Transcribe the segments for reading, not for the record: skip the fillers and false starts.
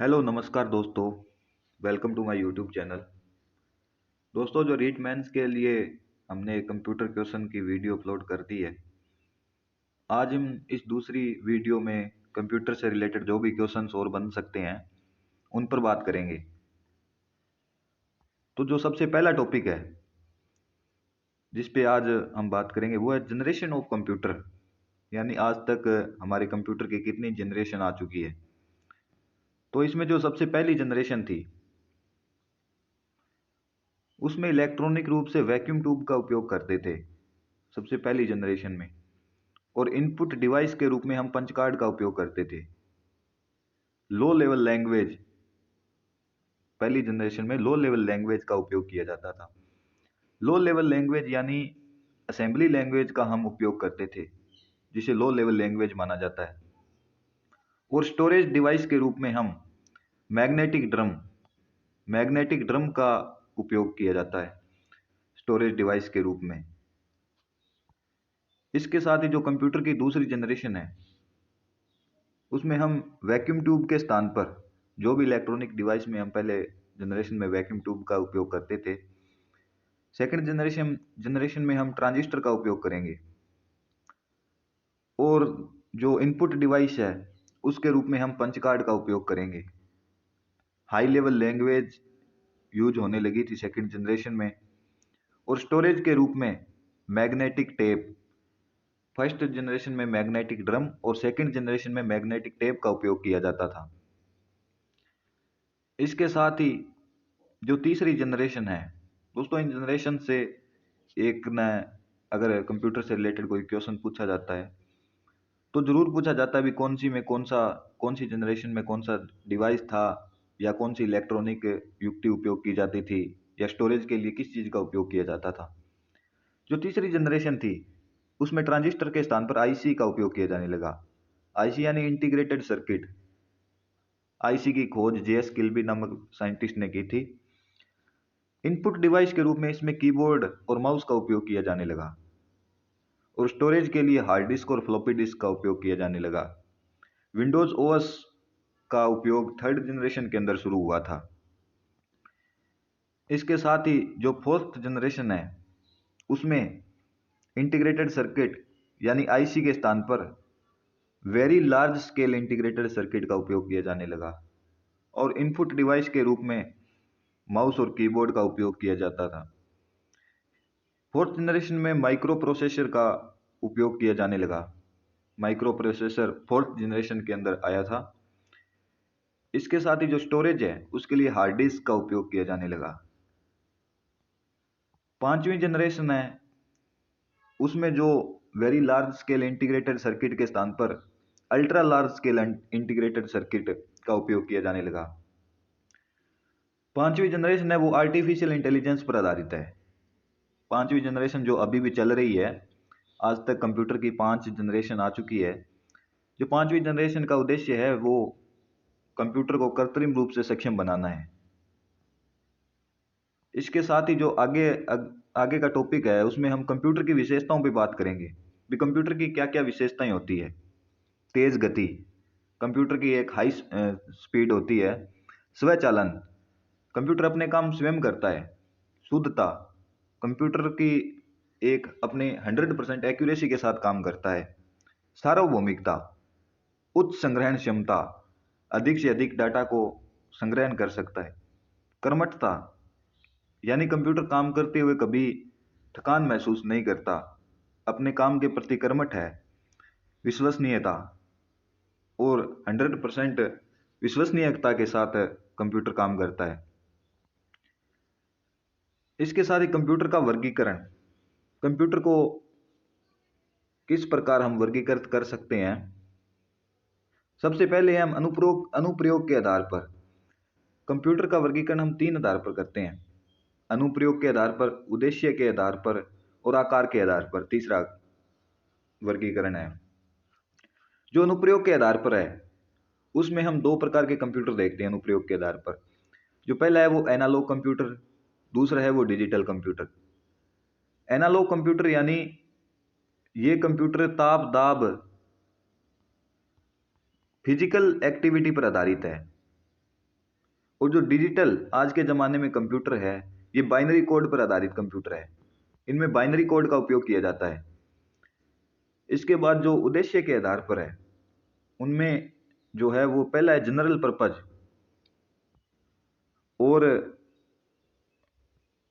Hello नमस्कार दोस्तों। Welcome to my YouTube channel. दोस्तों, जो रीट मेंस के लिए हमने कंप्यूटर क्वेश्चन की वीडियो अपलोड कर दी है, आज हम इस दूसरी वीडियो में कंप्यूटर से रिलेटेड जो भी क्वेश्चंस और बन सकते हैं उन पर बात करेंगे। तो जो सबसे पहला टॉपिक है जिस पे आज हम बात करेंगे वो है जनरेशन ऑफ कंप्यूटर, यानी आज तक हमारे कंप्यूटर की कितनी जनरेशन आ चुकी है। तो इसमें जो सबसे पहली जनरेशन थी उसमें इलेक्ट्रॉनिक रूप से वैक्यूम ट्यूब का उपयोग करते थे सबसे पहली जनरेशन में, और इनपुट डिवाइस के रूप में हम पंच कार्ड का उपयोग करते थे। लो लेवल लैंग्वेज, पहली जनरेशन में लो लेवल लैंग्वेज का उपयोग किया जाता था। लो लेवल लैंग्वेज यानी असेंबली लैंग्वेज का हम उपयोग करते थे, जिसे लो लेवल लैंग्वेज माना जाता है। और स्टोरेज डिवाइस के रूप में हम मैग्नेटिक ड्रम का उपयोग किया जाता है स्टोरेज डिवाइस के रूप में। इसके साथ ही जो कंप्यूटर की दूसरी जनरेशन है उसमें हम वैक्यूम ट्यूब के स्थान पर जो भी इलेक्ट्रॉनिक डिवाइस में हम पहले जनरेशन में वैक्यूम ट्यूब का उपयोग करते थे, सेकंड जनरेशन में हम ट्रांजिस्टर का उपयोग करेंगे। और जो इनपुट डिवाइस है उसके रूप में हम पंच कार्ड का उपयोग करेंगे। हाई लेवल लैंग्वेज यूज होने लगी थी सेकंड जनरेशन में। और स्टोरेज के रूप में मैग्नेटिक टेप, फर्स्ट जनरेशन में मैग्नेटिक ड्रम और सेकंड जनरेशन में मैग्नेटिक टेप का उपयोग किया जाता था। इसके साथ ही जो तीसरी जनरेशन है दोस्तों, इन जनरेशन से एक न, अगर कंप्यूटर से रिलेटेड कोई क्वेश्चन पूछा जाता है तो जरूर पूछा जाता है भी कौन सी जनरेशन में कौन सा डिवाइस था, या कौन सी इलेक्ट्रॉनिक युक्ति उपयोग की जाती थी, या स्टोरेज के लिए किस चीज का उपयोग किया जाता था। जो तीसरी जनरेशन थी उसमें ट्रांजिस्टर के स्थान पर आईसी का उपयोग किया जाने लगा। आईसी यानी इंटीग्रेटेड सर्किट। आईसी की खोज जेएस किल्बी नामक साइंटिस्ट ने की थी। इनपुट डिवाइस के रूप में इसमें कीबोर्ड और माउस का उपयोग किया जाने लगा, और स्टोरेज के लिए हार्ड डिस्क और फ्लॉपी डिस्क का उपयोग किया जाने लगा। विंडोज ओएस का उपयोग थर्ड जनरेशन के अंदर शुरू हुआ था। इसके साथ ही जो फोर्थ जनरेशन है उसमें इंटीग्रेटेड सर्किट यानी आईसी के स्थान पर very large scale integrated circuit का उपयोग किया जाने लगा, और इनपुट डिवाइस के रूप में माउस और कीबोर्ड का उपयोग किया जाता था। फोर्थ जनरेशन में माइक्रो प्रोसेसर का उपयोग किया जाने लगा। माइक्रो प्रोसेसर फोर्थ जनरेशन के अंदर आया था। इसके साथ ही जो स्टोरेज है उसके लिए हार्ड डिस्क का उपयोग किया जाने लगा। पांचवी जनरेशन है उसमें जो very large scale integrated circuit के स्थान पर ultra large scale integrated circuit का उपयोग किया जाने लगा। पांचवी जनरेशन है वो आर्टिफिशियल इंटेलिजेंस पर आधारित है। पांचवी जनरेशन जो अभी भी चल रही है, आज तक कंप्यूटर की 5 जनरेशन आ चुकी है। जो पांचवी जनरेशन का उद्देश्य है वो कंप्यूटर को कृत्रिम रूप से सक्षम बनाना है। इसके साथ ही जो आगे का टॉपिक है उसमें हम कंप्यूटर की विशेषताओं पे बात करेंगे भी कंप्यूटर की क्या क्या विशेषताएं होती है। तेज गति, कंप्यूटर की एक हाई स्पीड होती है। स्वचालन, कंप्यूटर अपने काम स्वयं करता है। शुद्धता, कंप्यूटर की एक अपने 100% एक्यूरेसी के साथ काम करता है। सार्वभौमिकता, उच्च संग्रहण क्षमता, अधिक से अधिक डाटा को संग्रहण कर सकता है। कर्मठता, यानी कंप्यूटर काम करते हुए कभी थकान महसूस नहीं करता, अपने काम के प्रति कर्मठ है। विश्वसनीयता, और 100% विश्वसनीयता के साथ कंप्यूटर काम करता है। इसके साथ ही कंप्यूटर का वर्गीकरण, कंप्यूटर को किस प्रकार हम वर्गीकृत कर सकते हैं। सबसे पहले हम अनुप्रयोग के आधार पर कंप्यूटर का वर्गीकरण हम 3 आधार पर करते हैं। अनुप्रयोग के आधार पर, उद्देश्य के आधार पर और आकार के आधार पर तीसरा वर्गीकरण है। जो अनुप्रयोग के आधार पर है उसमें हम 2 प्रकार के कंप्यूटर देखते हैं अनुप्रयोग के आधार पर। जो पहला है वो एनालॉग कंप्यूटर, दूसरा है वो डिजिटल कंप्यूटर। एनालॉग कंप्यूटर यानी ये कंप्यूटर ताप दाब फिजिकल एक्टिविटी पर आधारित है। और जो डिजिटल आज के ज़माने में कंप्यूटर है, ये बाइनरी कोड पर आधारित कंप्यूटर है। इनमें बाइनरी कोड का उपयोग किया जाता है। इसके बाद जो उद्देश्य के आधार पर है, उनमें जो है वो पहला है जनरल पर्पज, और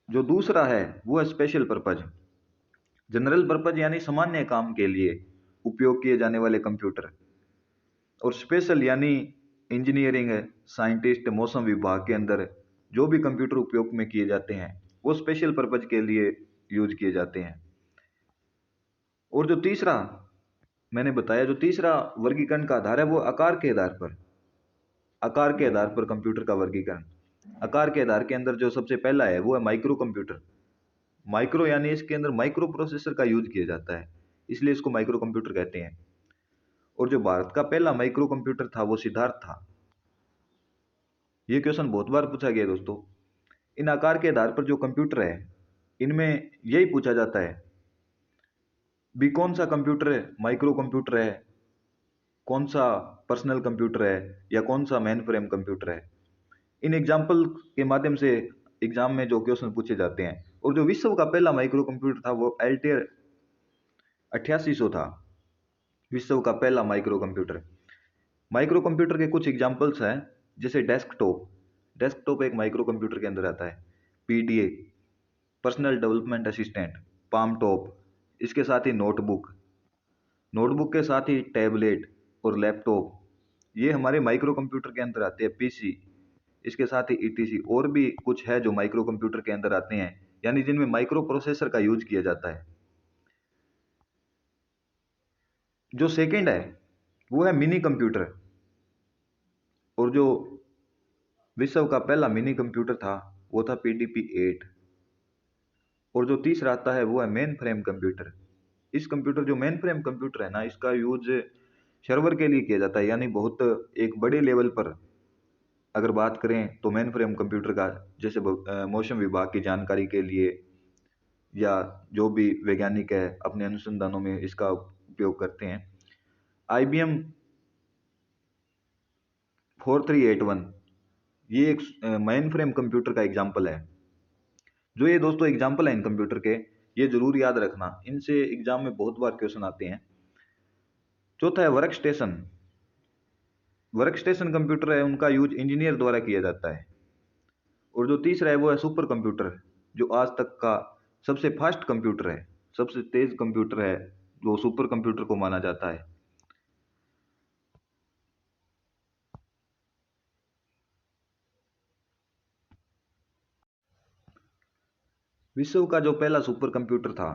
जो दूसरा है वो है स्पेशल पर्पज। जनरल पर्पज यानी सामान्य काम के लिए उपयोग किए जाने वाले कंप्यूटर, और स्पेशल यानी इंजीनियरिंग है, साइंटिस्ट, मौसम विभाग के अंदर जो भी कंप्यूटर उपयोग में किए जाते हैं वो स्पेशल पर्पज के लिए यूज किए जाते हैं। और जो तीसरा मैंने बताया, जो तीसरा वर्गीकरण का आधार है वो आकार के आधार पर, आकार के आधार पर कंप्यूटर का वर्गीकरण। आकार के आधार के अंदर जो सबसे पहला है वो है माइक्रो कंप्यूटर। माइक्रो यानी इसके अंदर माइक्रो प्रोसेसर का यूज किया जाता है, इसलिए इसको माइक्रो कंप्यूटर कहते हैं। और जो भारत का पहला माइक्रो कंप्यूटर था वो सिद्धार्थ था। ये क्वेश्चन बहुत बार पूछा गया दोस्तों। इन आकार के आधार पर जो कंप्यूटर है, इनमें यही पूछा जाता है भी कौन सा कंप्यूटर है माइक्रो कंप्यूटर है, कौन सा पर्सनल कंप्यूटर है, या कौन सा मेन फ्रेम कंप्यूटर है। इन एग्जाम्पल के माध्यम से एग्जाम में जो क्वेश्चन पूछे जाते हैं। और जो विश्व का पहला माइक्रो कंप्यूटर था वो एल्टेयर 8800 था, विश्व का पहला माइक्रो कंप्यूटर। माइक्रो कंप्यूटर के कुछ एग्जाम्पल्स हैं, जैसे डेस्कटॉप। डेस्कटॉप एक माइक्रो कंप्यूटर के अंदर आता है। PDA, personal development assistant, palm top, इसके साथ ही नोटबुक, नोटबुक के साथ ही टैबलेट और लैपटॉप, ये हमारे माइक्रो कंप्यूटर के अंदर आते हैं। पीसी, इसके साथ ही ईटीसी, और भी कुछ है जो माइक्रो कंप्यूटर के अंदर आते हैं, यानी जिनमें माइक्रो प्रोसेसर का यूज किया जाता है। जो सेकंड है वो है मिनी कंप्यूटर, और जो विश्व का पहला मिनी कंप्यूटर था वो था पीडीपी 8। और जो तीसरा आता है वो है मेन फ्रेम कंप्यूटर। इस कंप्यूटर जो मेन फ्रेम कंप्यूटर है ना, इसका यूज सर्वर के लिए किया जाता है, यानी बहुत एक बड़े लेवल पर अगर बात करें तो मेन फ्रेम कंप्यूटर का, जैसे मौसम विभाग की जानकारी के लिए, या जो भी वैज्ञानिक है अपने अनुसंधानों में इसका उपयोग करते हैं। IBM 4381, ये एक मेन फ्रेम कंप्यूटर का एग्जाम्पल है। जो ये दोस्तों एग्जाम्पल है इन कंप्यूटर के, ये जरूर याद रखना, इनसे एग्जाम में बहुत बार क्वेश्चन आते हैं। चौथा है work station. Work station computer है, उनका यूज इंजीनियर द्वारा किया जाता है। और जो तीसरा है वो है सुपर कंप्यूटर, जो आज तक का सबसे फास्ट कंप्यूटर है, सबसे तेज कंप्यूटर है, जो सुपर कंप्यूटर को माना जाता है। विश्व का जो पहला सुपर कंप्यूटर था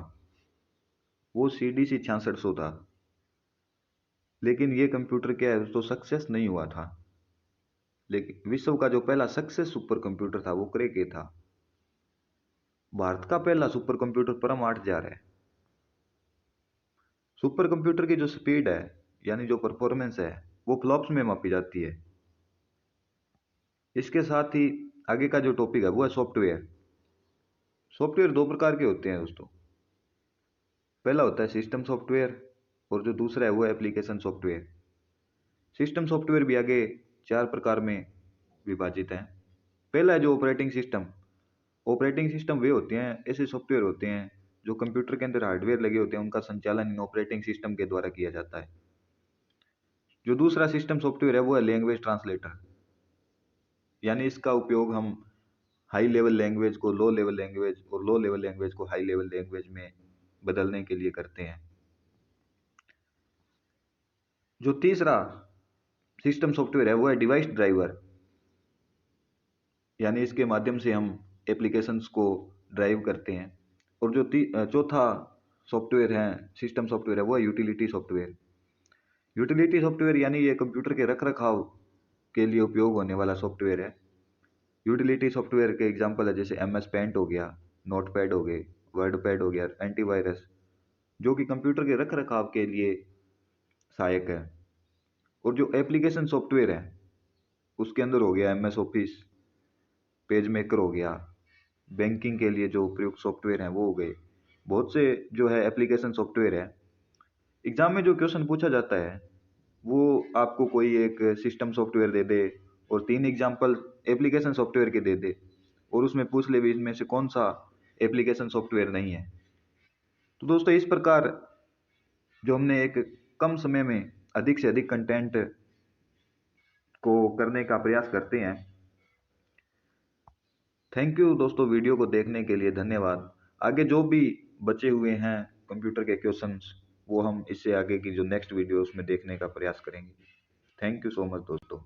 वो CDC 6600 था, लेकिन ये कंप्यूटर क्या है तो सक्सेस नहीं हुआ था। लेकिन विश्व का जो पहला सक्सेस सुपर कंप्यूटर था वो क्रे के था। भारत का पहला सुपर कंप्यूटर परम 8000 है। सुपर कंप्यूटर की जो स्पीड है, यानी जो परफॉर्मेंस है, वो फ्लॉप्स में मापी जाती है। इसके साथ ही आगे का जो टॉपिक है वो है सॉफ्टवेयर। सॉफ्टवेयर दो प्रकार के होते हैं दोस्तों। पहला होता है सिस्टम सॉफ्टवेयर, और जो दूसरा है वो एप्लीकेशन सॉफ्टवेयर। सिस्टम सॉफ्टवेयर भी आगे 4 प्रकार में विभाजित है। पहला है जो ऑपरेटिंग सिस्टम। ऑपरेटिंग सिस्टम वे होते हैं, ऐसे सॉफ्टवेयर होते हैं जो कंप्यूटर के अंदर हार्डवेयर लगे होते हैं, उनका संचालन इन ऑपरेटिंग सिस्टम के द्वारा किया जाता है। जो दूसरा सिस्टम सॉफ्टवेयर है वो है लैंग्वेज ट्रांसलेटर, यानी इसका उपयोग हम हाई लेवल लैंग्वेज को लो लेवल लैंग्वेज और लो लेवल लैंग्वेज को हाई लेवल लैंग्वेज में बदलने के लिए करते हैं। जो तीसरा सिस्टम सॉफ्टवेयर है वो है डिवाइस ड्राइवर, यानी इसके माध्यम से हम एप्लीकेशंस को ड्राइव करते हैं। और जो चौथा सॉफ्टवेयर है सिस्टम सॉफ्टवेयर है वो है यूटिलिटी सॉफ्टवेयर। यूटिलिटी सॉफ्टवेयर यानी ये कंप्यूटर के रख रखाव के लिए उपयोग होने वाला सॉफ्टवेयर है। यूटिलिटी सॉफ्टवेयर के एग्जांपल है जैसे MS पेंट हो गया, नोटपैड हो गए, वर्ड पैड हो गया, एंटीवायरस, जो कि कंप्यूटर के रख रखाव के लिए सहायक है। और जो एप्लीकेशन सॉफ्टवेयर है उसके अंदर हो गया MS ऑफिस, पेज मेकर हो गया, बैंकिंग के लिए जो प्रयुक्त सॉफ्टवेयर हैं वो हो गए। बहुत से जो है एप्लीकेशन सॉफ्टवेयर है। एग्जाम में जो क्वेश्चन पूछा जाता है वो आपको कोई एक सिस्टम सॉफ्टवेयर दे दे और 3 एग्जाम्पल एप्लीकेशन सॉफ्टवेयर के दे दे और उसमें पूछ ले भी इनमें से कौन सा एप्लीकेशन सॉफ्टवेयर नहीं है। तो दोस्तों इस प्रकार जो हमने एक कम समय में अधिक से अधिक कंटेंट को करने का प्रयास करते हैं। थैंक यू दोस्तों, वीडियो को देखने के लिए धन्यवाद। आगे जो भी बचे हुए हैं कंप्यूटर के क्वेश्चंस वो हम इससे आगे की जो नेक्स्ट वीडियो उसमें देखने का प्रयास करेंगे। थैंक यू सो मच दोस्तों।